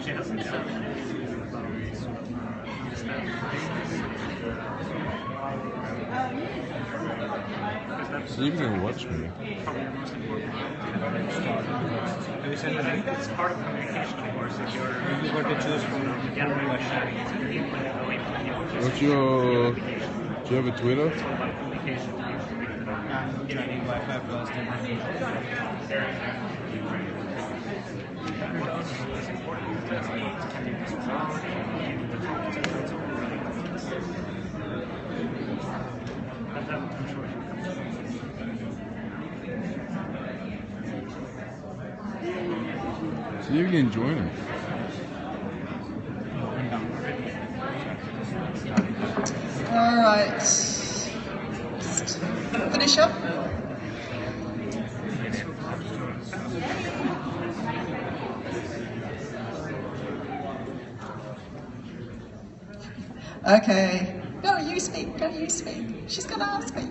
She hasn't said anything about So you can watch me. probably the most important part. Have you sent the link? It's part of communication, of course. If you're You got to choose from gathering question. What's your... Do you have a Twitter? it's all about communication. I'm joining Wi-Fi first and What else is important? Can you use cloud? The content over running. I'm sure. So you can join it. All right. Just finish up. Okay. No, you speak. No, you speak. She's going to ask me.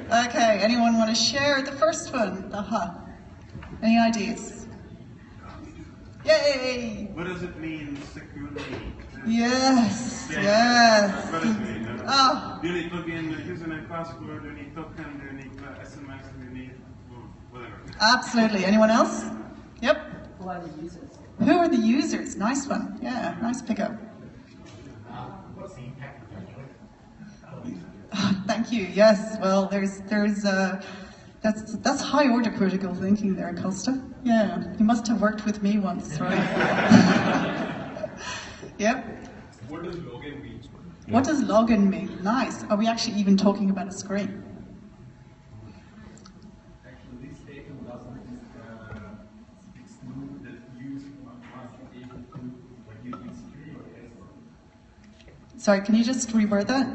Okay, anyone want to share the first one? Any ideas? Yay! What does it mean, security? Yes, Yeah. yes. What does it mean? Oh, Do you need login, username, password? Do you need token? Do you need SMS? Do you need whatever? absolutely. Anyone else? Yep. Who are the users? Who are the users? Nice one. Yeah, nice pickup. What's the impact of Thank you. Yes. Well, that's high order critical thinking there, Costa. Yeah, you must have worked with me once, right? Yep. What does login mean? What does login mean? Nice. Are we actually even talking about a screen? Actually, this statement doesn't exclude that user must be able to use security or password. Sorry, can you just reword that?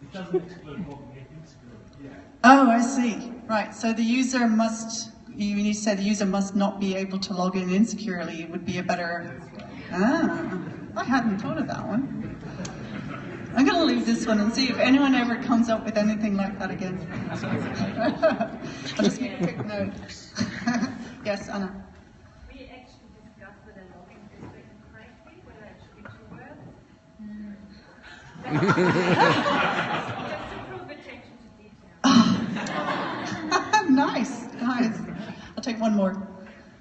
It doesn't exclude cognitive security. Yeah. Oh, I see. Right. So the user must. When you say the user must not be able to log in insecurely, it would be a better. Ah, I hadn't thought of that one. I'm going to leave this one and see if anyone ever comes up with anything like that again. I'll just make a quick note. Yes, Anna. We actually discussed whether logging is written correctly, whether it should be 2 words. Just to prove attention to detail. Nice, nice. I'll take one more.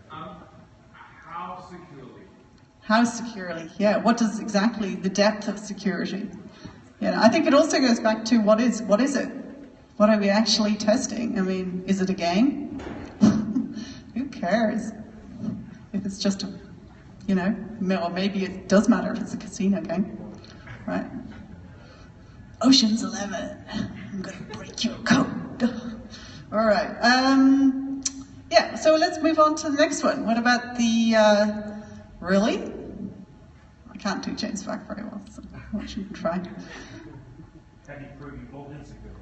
How securely? How securely? Yeah. What does exactly the depth of security? Yeah. I think it also goes back to what is it? What are we actually testing? I mean, is it a game? Who cares? If it's just a, or maybe it does matter if it's a casino game, right? Ocean's 11. I'm gonna break your code. All right. Yeah. So let's move on to the next one. What about the really? I can't do James Fack very well, so I shouldn't try. How do you prove you've logged in securely?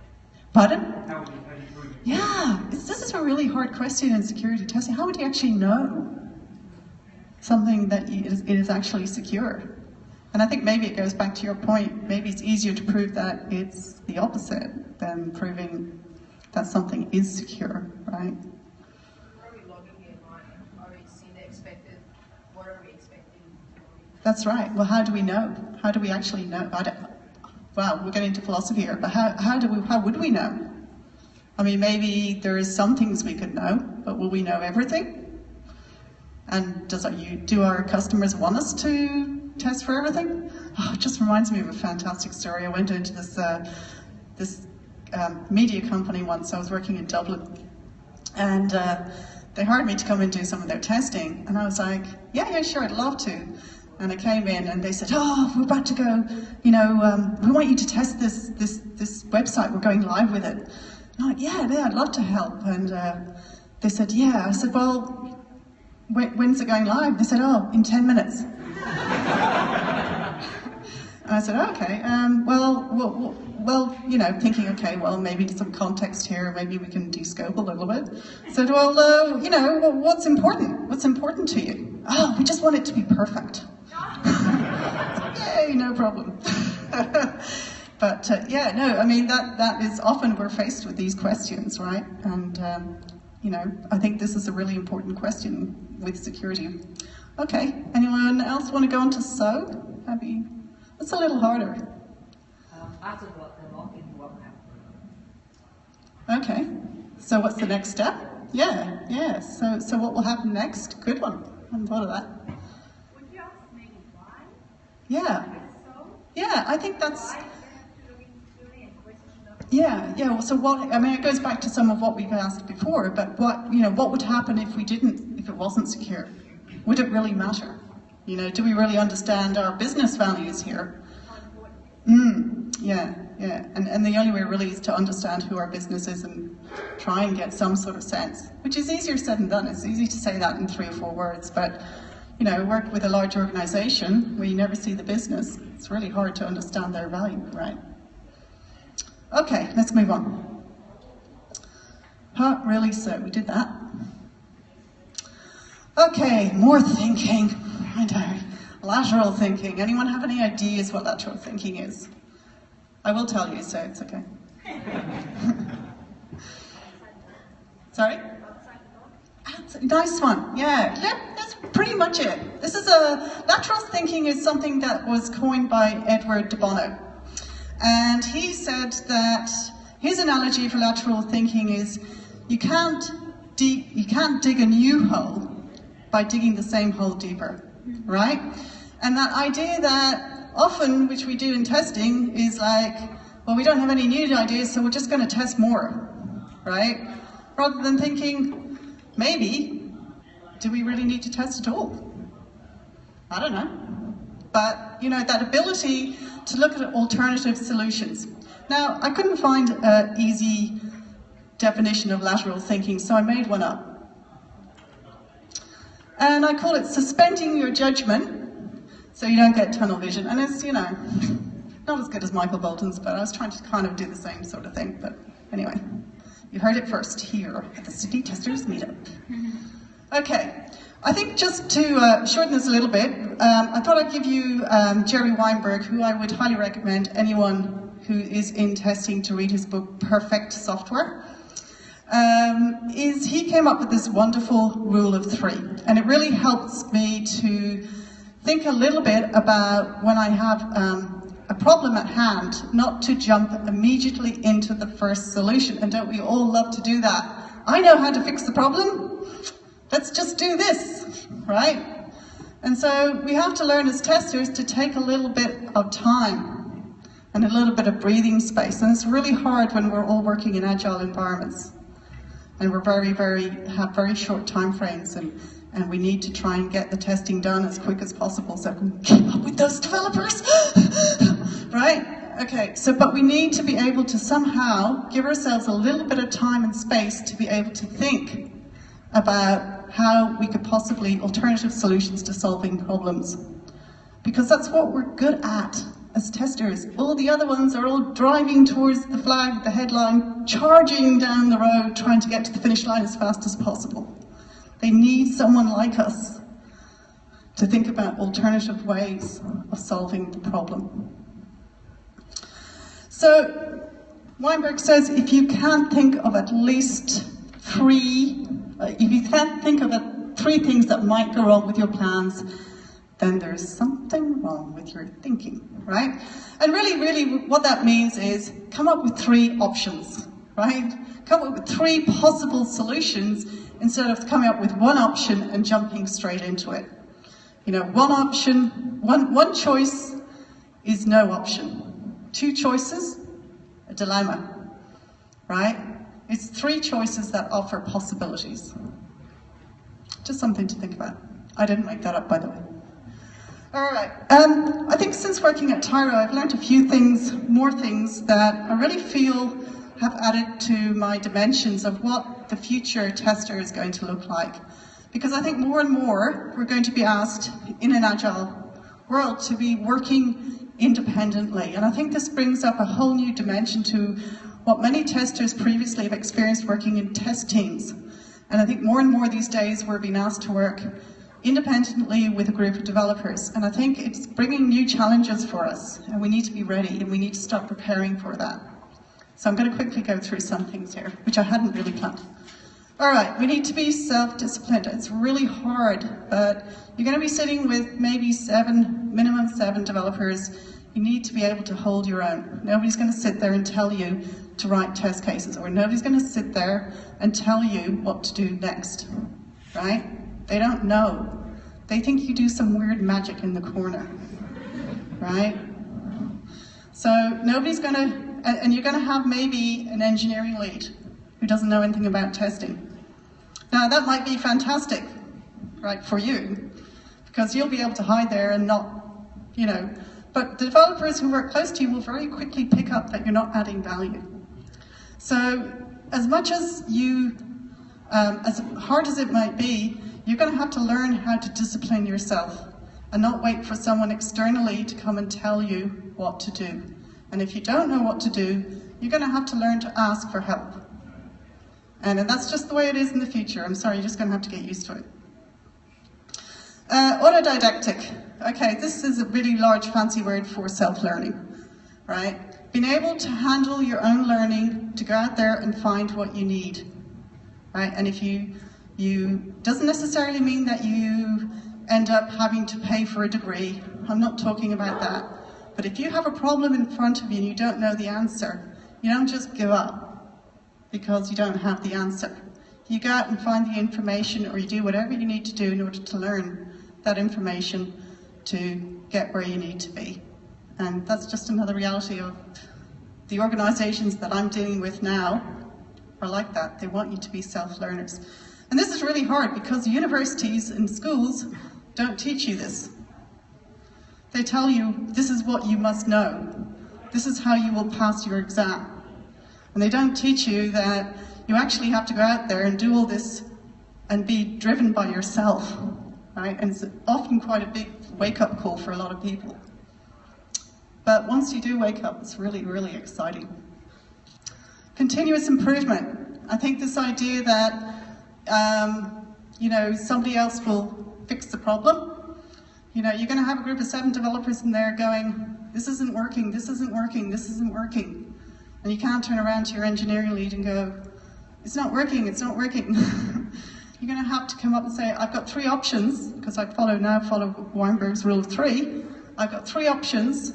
Pardon? How do you prove you've Yeah, this is a really hard question in security testing. How would you actually know something that it is actually secure? And I think maybe it goes back to your point. Maybe it's easier to prove that it's the opposite than proving that something is secure, right? What are we logging in on? Are we seeing the expected? What are we expecting? That's right. Well, how do we know? How do we actually know? Wow, we're getting into philosophy here, but how would we know? I mean, maybe there is some things we could know, but will we know everything? And do our customers want us to test for everything? Oh, it just reminds me of a fantastic story. I went into this media company once. I was working in Dublin, and they hired me to come and do some of their testing. And I was like, yeah, sure, I'd love to. And I came in, and they said, oh, we're about to go. We want you to test this website. We're going live with it. And I'm like, yeah, I'd love to help. And they said, yeah. I said, well, when's it going live? They said, oh, in 10 minutes. And I said, okay, well, thinking, okay, well, maybe some context here, maybe we can de-scope a little bit. I said, well, what's important? What's important to you? Oh, we just want it to be perfect. Yay, no problem. But yeah, no, I mean, that is often we're faced with these questions, right? And, you know, I think this is a really important question with security. Okay, anyone else want to go on to SOAP? It's a little harder. After the login, what happens? Okay, so what's the next step? Yeah, so what will happen next? Good one, I hadn't thought of that. Would you ask maybe why? Yeah, So, yeah, I think that's... why do they have to look into security and question stuff? Yeah, well, so what, I mean, it goes back to some of what we've asked before, but what would happen if it wasn't secure? Would it really matter? You know, do we really understand our business values here? Yeah, and the only way really is to understand who our business is and try and get some sort of sense, which is easier said than done. It's easy to say that in 3 or 4 words, but, you know, work with a large organization where you never see the business, it's really hard to understand their value, right? Okay, let's move on. Really, so we did that. Okay, more thinking. Lateral thinking. Anyone have any ideas what lateral thinking is? I will tell you, so it's okay. Sorry? Nice one. Yeah, that's pretty much it. Lateral thinking is something that was coined by Edward de Bono. And he said that his analogy for lateral thinking is you can't dig a new hole by digging the same hole deeper, right? And that idea that often, which we do in testing, is like, well, we don't have any new ideas, so we're just going to test more, right? Rather than thinking, maybe, do we really need to test at all? I don't know. But, you know, that ability to look at alternative solutions. Now, I couldn't find an easy definition of lateral thinking, so I made one up. And I call it suspending your judgment so you don't get tunnel vision. And it's, you know, not as good as Michael Bolton's, but I was trying to kind of do the same sort of thing. But anyway, you heard it first here at the City Testers Meetup. Okay, I think just to shorten this a little bit, I thought I'd give you Jerry Weinberg, who I would highly recommend anyone who is in testing to read his book, Perfect Software. He came up with this wonderful rule of 3, and it really helps me to think a little bit about when I have a problem at hand, not to jump immediately into the first solution. And don't we all love to do that? I know how to fix the problem. Let's just do this, right? And so we have to learn as testers to take a little bit of time and a little bit of breathing space. And it's really hard when we're all working in agile environments. And we're have very short time frames, and we need to try and get the testing done as quick as possible so we can keep up with those developers, right? Okay, but we need to be able to somehow give ourselves a little bit of time and space to be able to think about how we could possibly alternative solutions to solving problems. Because that's what we're good at as testers. All the other ones are all driving towards the flag, the headline, charging down the road, trying to get to the finish line as fast as possible. They need someone like us to think about alternative ways of solving the problem. So, Weinberg says if you can't think of at least 3 things that might go wrong with your plans, then there's something wrong with your thinking, right? And really what that means is come up with 3 options, right? Come up with 3 possible solutions instead of coming up with 1 option and jumping straight into it. You know, one choice is no option. 2 choices, a dilemma, right? It's 3 choices that offer possibilities. Just something to think about. I didn't make that up, by the way. All right, I think since working at Tyro, I've learned a few things, more things that I really feel have added to my dimensions of what the future tester is going to look like. Because I think more and more we're going to be asked in an agile world to be working independently. And I think this brings up a whole new dimension to what many testers previously have experienced working in test teams. And I think more and more these days we're being asked to work independently with a group of developers. And I think it's bringing new challenges for us, and we need to be ready, and we need to start preparing for that. So I'm going to quickly go through some things here, which I hadn't really planned. All right, we need to be self-disciplined. It's really hard, but you're going to be sitting with maybe minimum seven developers. You need to be able to hold your own. Nobody's going to sit there and tell you to write test cases, or nobody's going to sit there and tell you what to do next, right? They don't know. They think you do some weird magic in the corner, right? So nobody's going to, and you're going to have maybe an engineering lead who doesn't know anything about testing. Now that might be fantastic, right, for you, because you'll be able to hide there and not, but the developers who work close to you will very quickly pick up that you're not adding value. So as much as as hard as it might be, you're going to have to learn how to discipline yourself and not wait for someone externally to come and tell you what to do. And if you don't know what to do, you're going to have to learn to ask for help. And that's just the way it is in the future. I'm sorry, you're just going to have to get used to it. Autodidactic. Okay, this is a really large fancy word for self-learning, right? Being able to handle your own learning, to go out there and find what you need, right? And if doesn't necessarily mean that you end up having to pay for a degree. I'm not talking about that. But if you have a problem in front of you and you don't know the answer, you don't just give up because you don't have the answer. You go out and find the information, or you do whatever you need to do in order to learn that information to get where you need to be. And that's just another reality of the organizations that I'm dealing with now are like that. They want you to be self-learners. And this is really hard because universities and schools don't teach you this. They tell you, this is what you must know. This is how you will pass your exam. And they don't teach you that you actually have to go out there and do all this and be driven by yourself, right? And it's often quite a big wake-up call for a lot of people. But once you do wake up, it's really, really exciting. Continuous improvement. I think this idea that somebody else will fix the problem. You're going to have a group of 7 developers in there going, this isn't working, this isn't working, this isn't working. And you can't turn around to your engineering lead and go, it's not working, it's not working. You're going to have to come up and say, I've got 3 options, because I follow Weinberg's rule of 3. I've got 3 options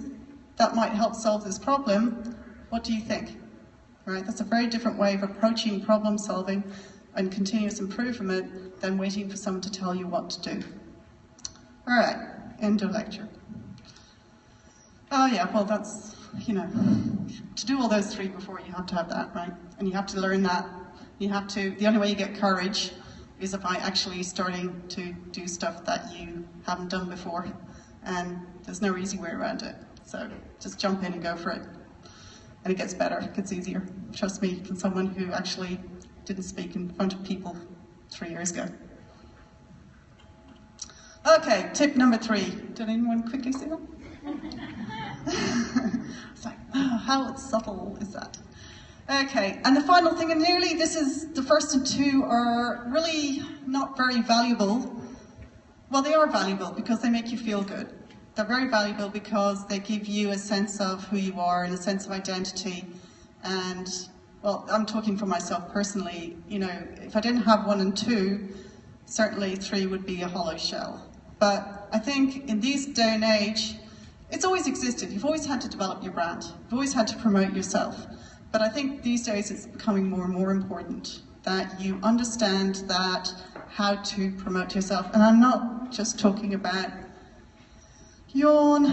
that might help solve this problem. What do you think? Right? That's a very different way of approaching problem solving and continuous improvement than waiting for someone to tell you what to do. All right, end of lecture. Oh yeah, well that's, to do all those 3 before, you have to have that, right? And you have to learn that. The only way you get courage is by actually starting to do stuff that you haven't done before. And there's no easy way around it. So just jump in and go for it. And it gets better, it gets easier. Trust me, from someone who actually didn't speak in front of people 3 years ago. Okay, tip number 3. Did anyone quickly see that? It's like, oh, how subtle is that? Okay, and the final thing, and nearly this is the first and 2 are really not very valuable. Well, they are valuable because they make you feel good. They're very valuable because they give you a sense of who you are and a sense of identity. And, well, I'm talking for myself personally, if I didn't have 1 and 2, certainly 3 would be a hollow shell. But I think in this day and age, it's always existed. You've always had to develop your brand. You've always had to promote yourself. But I think these days it's becoming more and more important that you understand how to promote yourself. And I'm not just talking about yawn,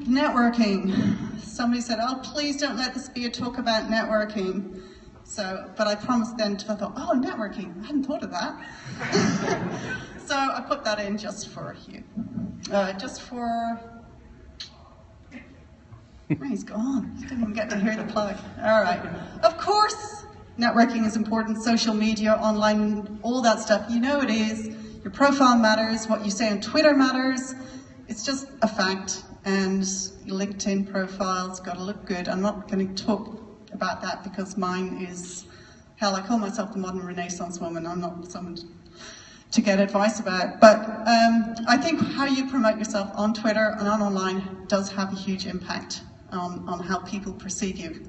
networking. Somebody said, oh, please don't let this be a talk about networking. But I promised then, I thought, oh, networking, I hadn't thought of that. So I put that in just for you. He's gone. I didn't even get to hear the plug. All right. Of course, networking is important. Social media, online, all that stuff. It is. Your profile matters. What you say on Twitter matters. It's just a fact. And your LinkedIn profile's got to look good. I'm not going to talk about that because mine is, hell, I call myself the modern Renaissance woman. I'm not someone. to get advice about. But I think how you promote yourself on Twitter and online does have a huge impact on how people perceive you.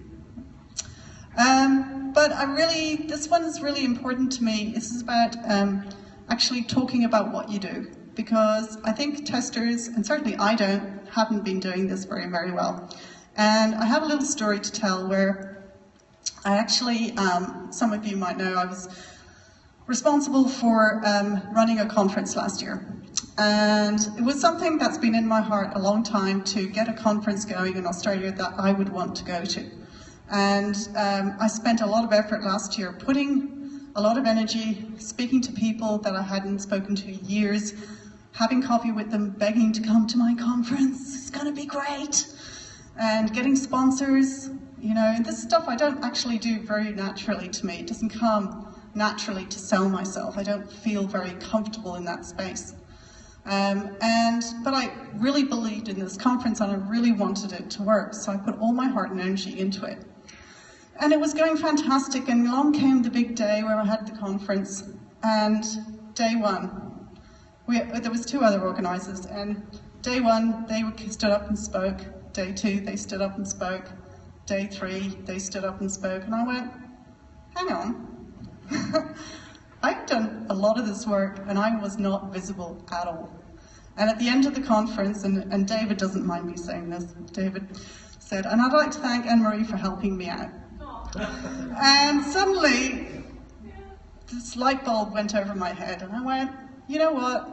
But this one is really important to me. This is about actually talking about what you do, because I think testers, and certainly I haven't been doing this very, very well. And I have a little story to tell where I actually, some of you might know, I was responsible for running a conference last year. And it was something that's been in my heart a long time, to get a conference going in Australia that I would want to go to. And I spent a lot of effort last year, putting a lot of energy, speaking to people that I hadn't spoken to in years, having coffee with them, begging to come to my conference, it's going to be great, and getting sponsors. You know, and this stuff I don't actually do very naturally to me. It doesn't come naturally to sell myself. I don't feel very comfortable in that space. But I really believed in this conference, and I really wanted it to work, so I put all my heart and energy into it. And it was going fantastic, and along came the big day where I had the conference. And day one, there was 2 other organisers, and day 1 they stood up and spoke. Day 2 they stood up and spoke. Day 3 they stood up and spoke, and I went, hang on. I've done a lot of this work, and I was not visible at all. And at the end of the conference, and David doesn't mind me saying this, David said, and I'd like to thank Anne-Marie for helping me out. And suddenly, this light bulb went over my head, and I went, you know what?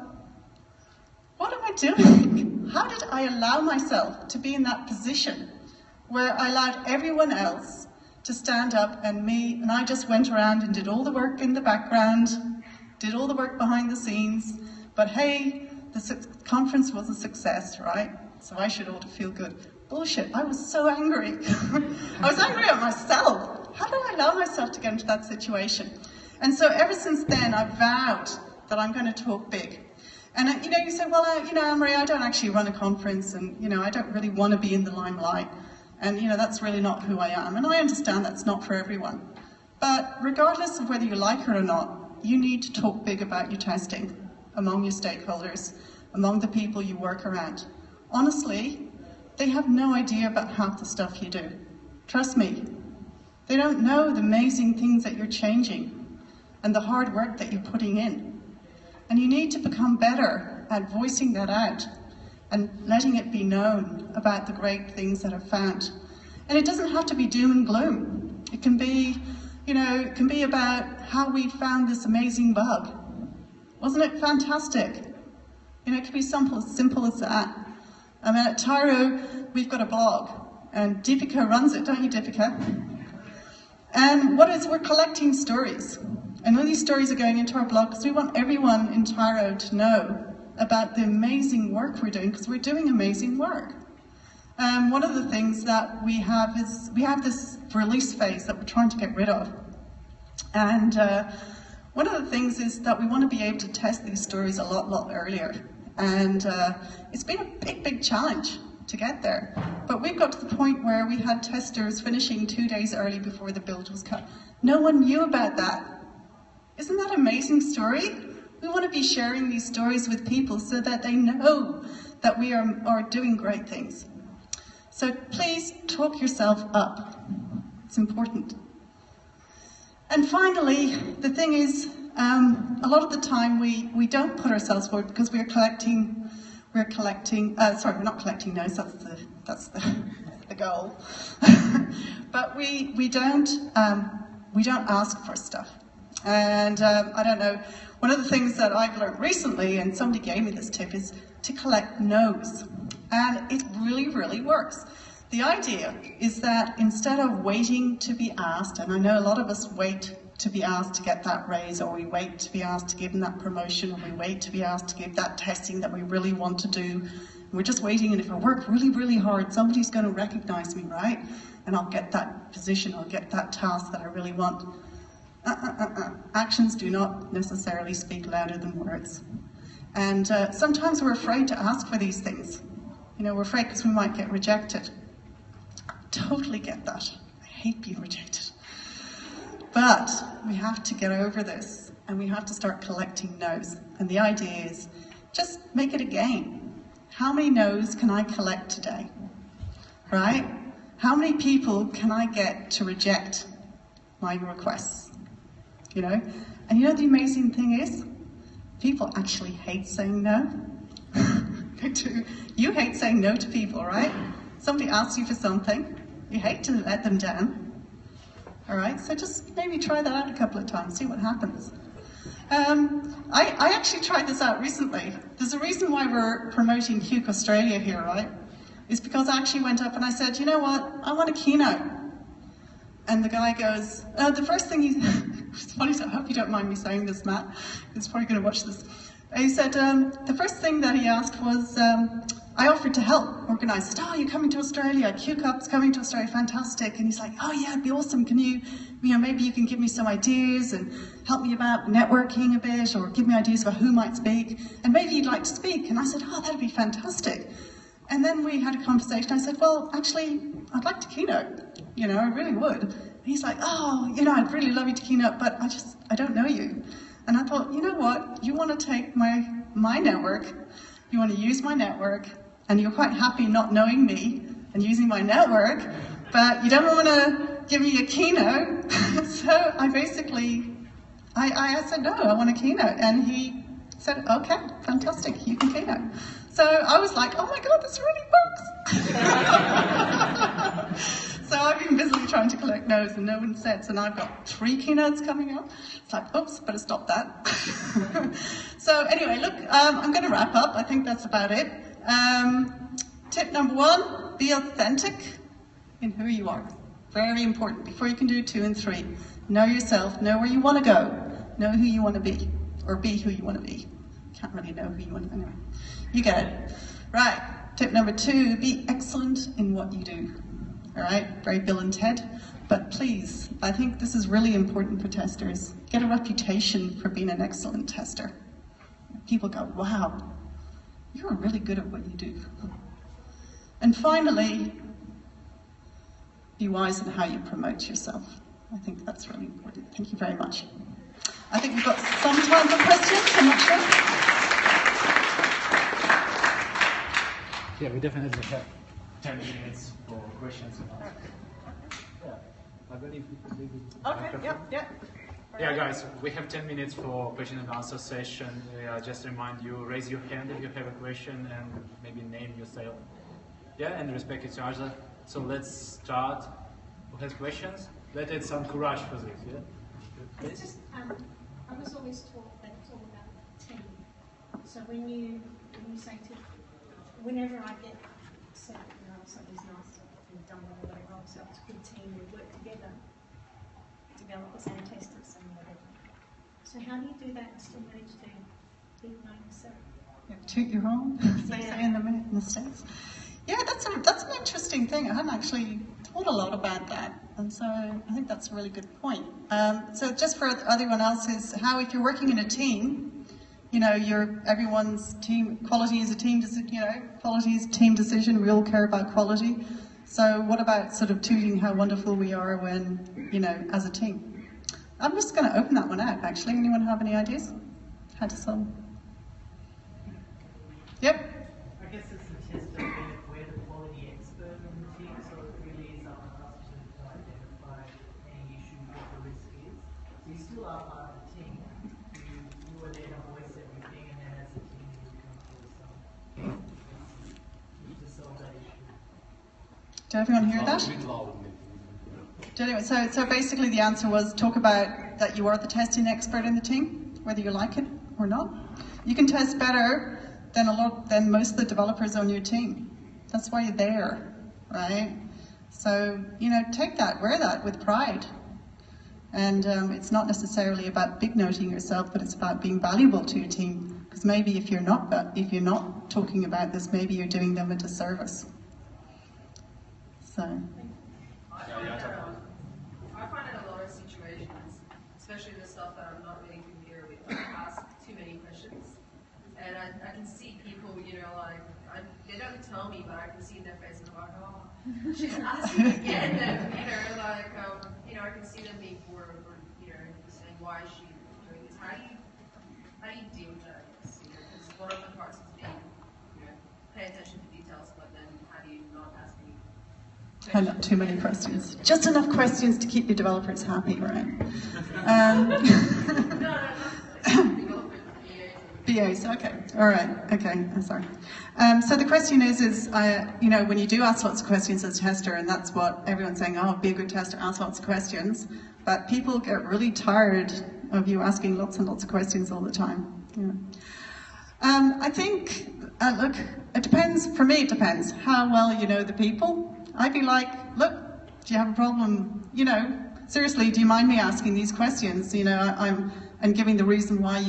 What am I doing? How did I allow myself to be in that position where I allowed everyone else to stand up and I just went around and did all the work in the background, did all the work behind the scenes, but hey, the conference was a success, right? So I should ought to feel good. Bullshit, I was so angry. I was angry at myself. How did I allow myself to get into that situation? And so ever since then, I've vowed that I'm going to talk big. And you know, you say, well, Anne-Marie, I don't actually run a conference, and I don't really want to be in the limelight. And that's really not who I am. And I understand that's not for everyone. But regardless of whether you like it or not, you need to talk big about your testing among your stakeholders, among the people you work around. Honestly, they have no idea about half the stuff you do. Trust me. They don't know the amazing things that you're changing and the hard work that you're putting in. And you need to become better at voicing that out and letting it be known about the great things that I've found. And it doesn't have to be doom and gloom. It can be, it can be about how we found this amazing bug. Wasn't it fantastic? It could be simple as that. I mean, at Tyro, we've got a blog, and Deepika runs it, don't you, Deepika? And we're collecting stories. And all these stories are going into our blog because we want everyone in Tyro to know about the amazing work we're doing, because we're doing amazing work. One of the things that we have is we have this release phase that we're trying to get rid of. And one of the things is that we want to be able to test these stories a lot earlier. And it's been a big challenge to get there. But we've got to the point where we had testers finishing 2 days early before the build was cut. No one knew about that. Isn't that an amazing story? We want to be sharing these stories with people so that they know that we are doing great things. So please talk yourself up. It's important. And finally, the thing is, a lot of the time we don't put ourselves forward because we're not collecting notes, that's the goal. But we don't ask for stuff. And I don't know, one of the things that I've learned recently, and somebody gave me this tip, is to collect no's. And it really works. The idea is that instead of waiting to be asked, and I know a lot of us wait to be asked to get that raise, or we wait to be asked to give them that promotion, or we wait to be asked to give that testing that we really want to do. We're just waiting, and if I work really hard, somebody's going to recognize me, right? And I'll get that position, I'll get that task that I really want. Actions do not necessarily speak louder than words. And sometimes we're afraid to ask for these things. We're afraid because we might get rejected. Totally get that. I hate being rejected. But we have to get over this. and we have to start collecting no's. And the idea is just make it a game. How many no's can I collect today? Right? How many people can I get to reject my requests? You know? And you know the amazing thing is? People actually hate saying no. They do. You hate saying no to people, right? Somebody asks you for something, you hate to let them down. All right, so just maybe try that out a couple of times, see what happens. I actually tried this out recently. There's a reason why we're promoting QUIC Australia here, right? It's because I actually went up and I said, you know what, I want a keynote. And the guy goes, the first thing it's funny, so I hope you don't mind me saying this, Matt. He's probably going to watch this. He said, the first thing that he asked was, I offered to help organise. I said, oh, you're coming to Australia, QCup's coming to Australia, fantastic. And he's like, oh yeah, it'd be awesome. Can you maybe you can give me some ideas and help me about networking a bit, or give me ideas about who might speak, and maybe you'd like to speak. And I said, oh, that'd be fantastic. And then we had a conversation. I said, well, actually, I'd like to keynote. I really would. And he's like, oh, I'd really love you to keynote, but I don't know you. And I thought, you know what? You want to take my network, you want to use my network, and you're quite happy not knowing me and using my network, but you don't want to give me a keynote. So I basically, I said, no, I want a keynote. And he said, okay, fantastic, you can keynote. So I was like, oh my God, this really works. So I've been busily trying to collect no's and no one sets, and I've got 3 keynotes coming up. It's like, oops, better stop that. So anyway, look, I'm going to wrap up. I think that's about it. Tip number 1, be authentic in who you are. Very important. Before you can do 2 and 3, know yourself, know where you want to go, know who you want to be, or be who you want to be. Can't really know who you want to be. Anyway, you get it. Right, tip number 2, be excellent in what you do. All right, very Bill and Ted, but please, I think this is really important for testers. Get a reputation for being an excellent tester. People go, wow, you're really good at what you do. And finally, be wise in how you promote yourself. I think that's really important. Thank you very much. I think we've got some time for questions, I'm not sure. Yeah, we definitely have 10 minutes for questions. Yeah, I believe Okay, yeah. Yeah, guys, we have 10 minutes for question and answer session. Just remind you, raise your hand if you have a question and maybe name yourself. Yeah, and respect each other. So let's start. Who has questions? Let's add some courage for this, yeah? It's just, I was always taught that it's all about team. So when you say to, whenever I get said, something's nice and done or whatever, so it's a good team, we work together, developers and testers and whatever. So how do you do that and still manage to be yourself? Toot your horn, they say in the States. Yeah, that's an interesting thing. I hadn't actually thought a lot about that, and so I think that's a really good point. So just for everyone else, is how if you're working in a team, everyone's team quality is a team. Quality is a team decision. We all care about quality. So what about sort of tooting how wonderful we are when as a team? I'm just going to open that one out. Actually, anyone have any ideas? How to solve? Yep. I guess as a tester, we're the quality expert on the team, so it really is up to us to identify any issue, what the risk is. So you still are part of the team. You are there to voice everything, and then as a team you come forward to solve that issue. Did everyone hear that? So basically the answer was talk about that you are the testing expert in the team, whether you like it or not. You can test better than most of the developers on your team. That's why you're there, right? So, take that, wear that with pride. And it's not necessarily about big noting yourself, but it's about being valuable to your team. Because maybe if you're not talking about this, maybe you're doing them a disservice. So. I find in a lot of situations, especially the stuff that I'm not really familiar with, I ask too many questions. And I can see people, they don't tell me, but I can see in their face, and I'm like, oh, she's asking again. And, I can see them being bored or, saying, why is she doing this? how do you deal with that? I guess, because one of the parts is being, pay attention to details, but then how do you not ask any And not too many questions. Just enough questions to keep your developers happy, right? BAs, okay, all right, okay, I'm sorry. So the question is when you do ask lots of questions as a tester, and that's what everyone's saying, oh, be a good tester, ask lots of questions, but people get really tired of you asking lots and lots of questions all the time. Yeah. I think, look, it depends, for me it depends how well you know the people. I'd be like, look, do you have a problem? Seriously, do you mind me asking these questions? And giving the reason why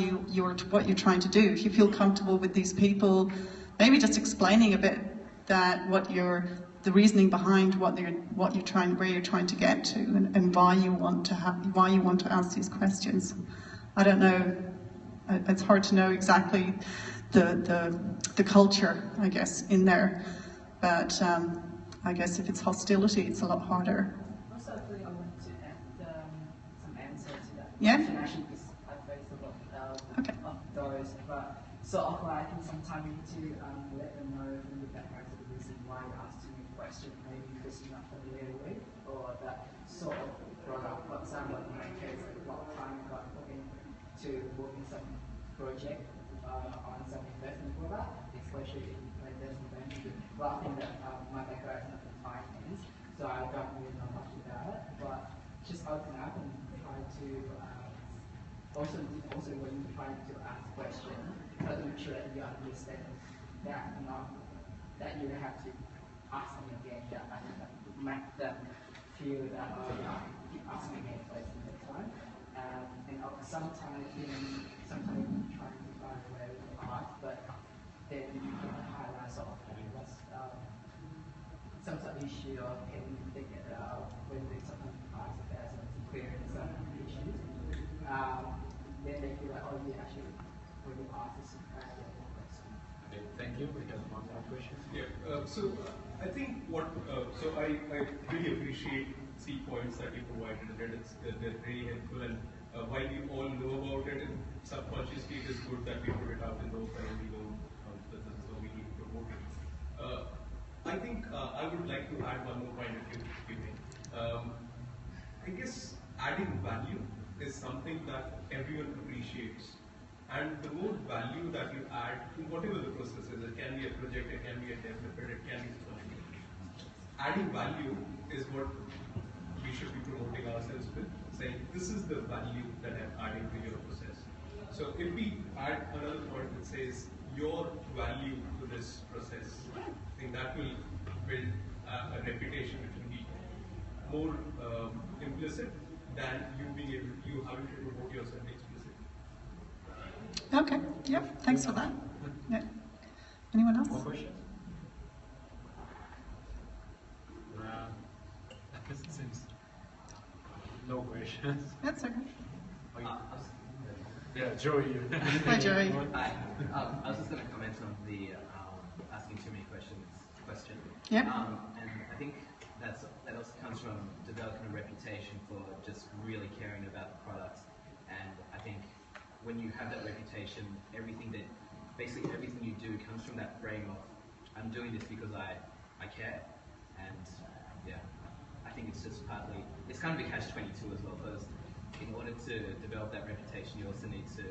what you're trying to do. If you feel comfortable with these people, maybe just explaining a bit the reasoning behind where you're trying to get to, and why you want to ask these questions. I don't know. It's hard to know exactly the culture, I guess, in there, but I guess if it's hostility, it's a lot harder. Also, I think I want to add some answer to that. Yeah? Actually, because I faced a lot of those, but so often I think sometimes you need to let them know from the background of the reason why you asked too many questions, maybe because you're not familiar with, or that sort of brought up. For example, in my case, a lot of time got put into working some project on some investment product, especially in investment banking. Well, I think that my background is not in finance, so I don't really know much about it, but just open up and try to also when you try to ask questions, try to make sure that you understand that that you have to ask them again, that make them feel that keep asking again questions next time. And sometimes you try to find a way to ask, but then you can highlight sort of some sort of issue, or can you think when they sometimes ask about some clear some issues, then they feel like, oh yeah, actually when you ask this question. Okay, thank you. We have one more question. Yeah. So I think I really appreciate C points that you provided, and they're really helpful. And while we all know about it, subconsciously it is good that we put it out in the open and we know that this is how we need to promote it. I think I would like to add one more point if you may. I guess adding value is something that everyone appreciates. And the more value that you add to whatever the process is, it can be a project, it can be a developer, it can be something. Adding value is what we should be promoting ourselves with, saying this is the value that I'm adding to your process. So if we add another point that says your value to this process, I think that will build a reputation which will be more implicit than you having to promote yourself explicitly. Okay, yep, thanks for that. Yeah. Anyone else? More questions? It seems no questions. That's okay. Yeah, Joey. Hi, Joey. Hi. I was just going to comment on the asking too many questions question. Yeah. And I think that also comes from developing a reputation for just really caring about the product. And I think when you have that reputation, basically everything you do comes from that frame of, I'm doing this because I care. And yeah, I think it's just it's kind of a catch-22 as well, because in order to develop that reputation, you also need to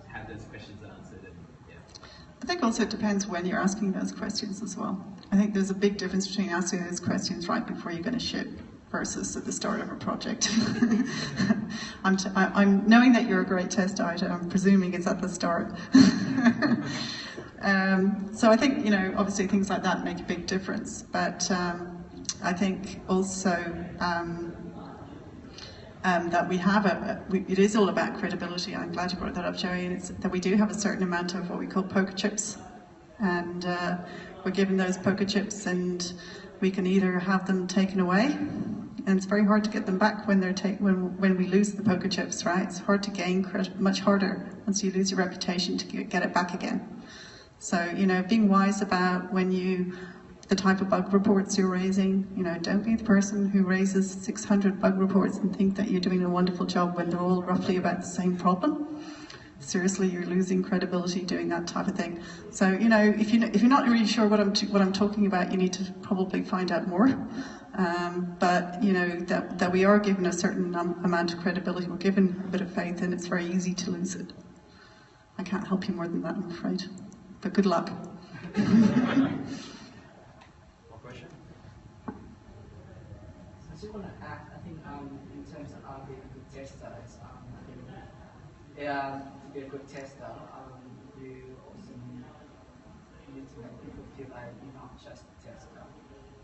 have those questions answered. And yeah. I think also it depends when you're asking those questions as well. I think there's a big difference between asking those questions right before you're going to ship versus at the start of a project. I'm knowing that you're a great test item, I'm presuming it's at the start. So I think, obviously things like that make a big difference, but I think also that we have it is all about credibility. I'm glad you brought that up, Joey, and it's that we do have a certain amount of what we call poker chips, and we're given those poker chips and we can either have them taken away, and it's very hard to get them back when they're when we lose the poker chips, right? It's hard to gain credit, much harder once you lose your reputation to get it back again. So, being wise about when you the type of bug reports you're raising. You know, don't be the person who raises 600 bug reports and think that you're doing a wonderful job when they're all roughly about the same problem. Seriously, you're losing credibility doing that type of thing. So, you know, if you're not really sure what I'm talking about, you need to probably find out more. But you know that we are given a certain amount of credibility. We're given a bit of faith, and it's very easy to lose it. I can't help you more than that, I'm afraid. But good luck. I just want to add, I think in terms of being a good tester, I think to be a good tester, you also need to make people feel like you're not just a tester.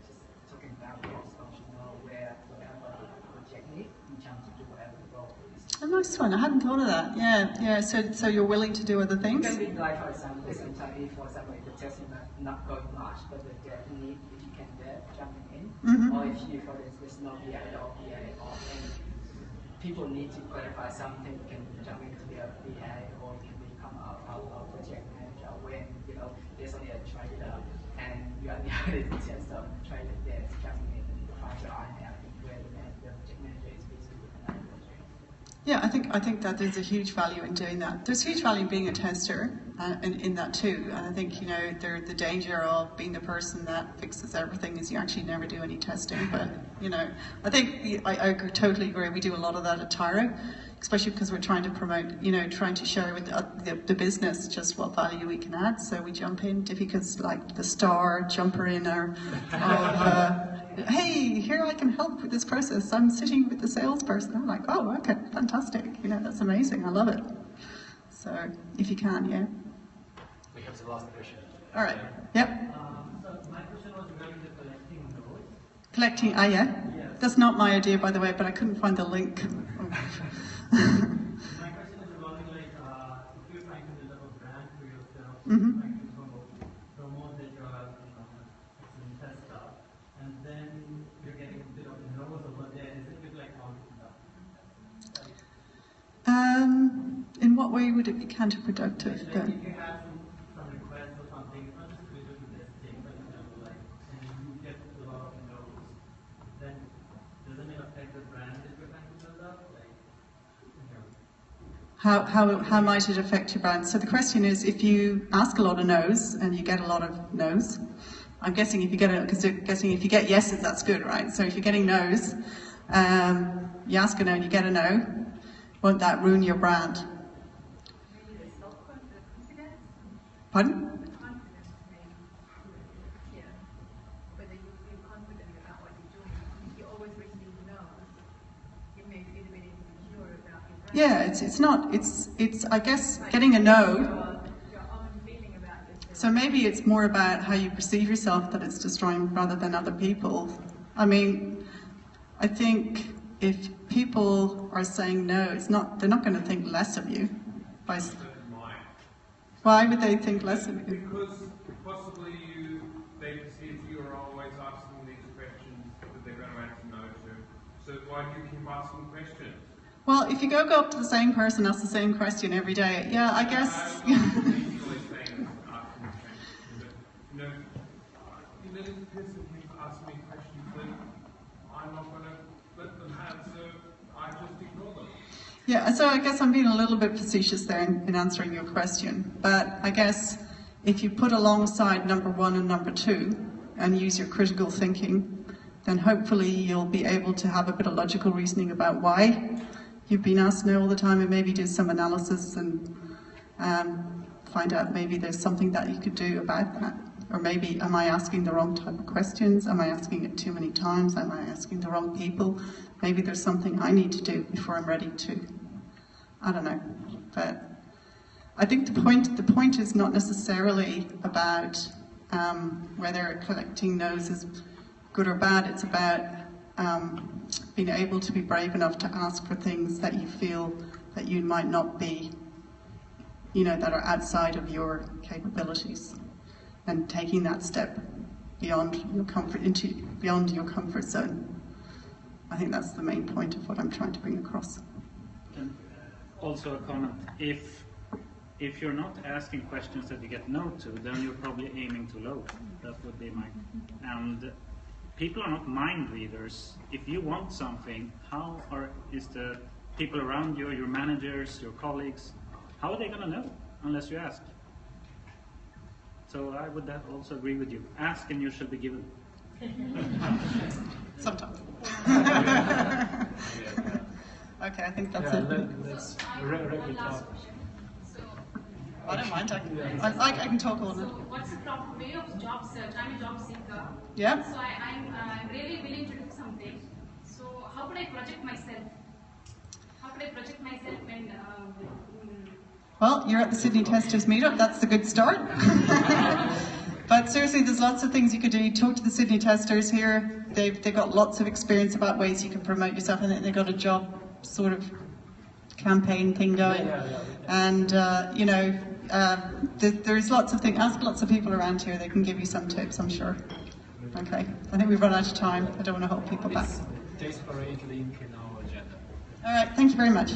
Just talking about cross-functional, where whatever the project needs, you jump to do whatever the role is. A nice one. I hadn't thought of that. Yeah. So you're willing to do other things? It can be like, for example, sometimes if, for example, if the testing not going much, but the dev need, if you can jumping in, or if you, for instance, there's no BA or BA, or people need to clarify something, you can jump into the BA, or you can become a project manager when, you know, there's only a trader and you are the other tester, trader there jumping in and find your eye out where the project manager is busy with another project. Yeah, I think that there's a huge value in doing that. There's huge value in being a tester in that too. And I think, you know, the danger of being the person that fixes everything is you actually never do any testing. But, you know, I think I totally agree. We do a lot of that at Tyro, especially because we're trying to promote, you know, trying to share with the business just what value we can add. So we jump in, Diffica's like the star jumper in our hey, here I can help with this process. I'm sitting with the salesperson. I'm like, oh, okay, fantastic. You know, that's amazing. I love it. So, if you can, yeah. We have the last question. All right. Yep. So my question was regarding the collecting nodes. Collecting, yeah. Yes. That's not my idea, by the way, but I couldn't find the link. My question is regarding like if you're trying to build up a brand for yourself, trying to promote that you're a excellent tester, and then you're getting a bit of no's over there, is it a bit like counterproductive? In what way would it be counterproductive? Like if you have some requests or something, it's not just related to this thing, but you know, like, and you get a lot of no's, then doesn't it affect the brand that you're trying to build up? Like, you know. How might it affect your brand? So the question is, if you ask a lot of no's and you get a lot of no's, I'm guessing if you get yeses, that's good, right? So if you're getting no's, you ask a no and you get a no, won't that ruin your brand? Pardon? Whether you feel confident about what you're doing. If you're always receiving no's, you may feel a bit insecure about your brand. Yeah, it's I guess getting a no. Your own feeling about yourself. So maybe it's more about how you perceive yourself that it's destroying rather than other people. I mean, I think if people are saying no, they're not going to think less of you. Why would they think less of you? Because possibly they perceive you are always asking these questions that they're going to answer no to. So why do you keep asking questions? Well, if you go up to the same person, ask the same question every day, yeah, I guess. This person keeps asking me questions that I'm not going to let them have, so I just ignore them. Yeah, so I guess I'm being a little bit facetious there in answering your question. But I guess if you put alongside number 1 and number 2 and use your critical thinking, then hopefully you'll be able to have a bit of logical reasoning about why you've been asked no all the time, and maybe do some analysis and find out maybe there's something that you could do about that. Or maybe, am I asking the wrong type of questions? Am I asking it too many times? Am I asking the wrong people? Maybe there's something I need to do before I'm ready to. I don't know. But I think the point is not necessarily about whether collecting no's is good or bad. It's about being able to be brave enough to ask for things that you feel that you might not be, you know, that are outside of your capabilities. And taking that step beyond your comfort zone. I think that's the main point of what I'm trying to bring across. Also a comment: if if you're not asking questions that you get no to, then you're probably aiming too low. That would be my. And people are not mind readers. If you want something, is the people around you, your managers, your colleagues, how are they going to know unless you ask? So I would also agree with you. Ask and you shall be given. Sometimes. Okay, I think that's it. Let's wrap it up. I don't mind. I can talk all So night. what's the proper way of job search? I'm a job seeker. Yeah. So I'm really willing to do something. So how could I project myself? How could I project myself when? Well, you're at the Sydney Testers meetup. That's a good start. But seriously, there's lots of things you could do. Talk to the Sydney Testers here. They've got lots of experience about ways you can promote yourself, and they've got a job sort of campaign thing going. And you know, there's lots of things. Ask lots of people around here. They can give you some tips, I'm sure. Okay, I think we've run out of time. I don't want to hold people back. There's a link in our agenda. All right, thank you very much.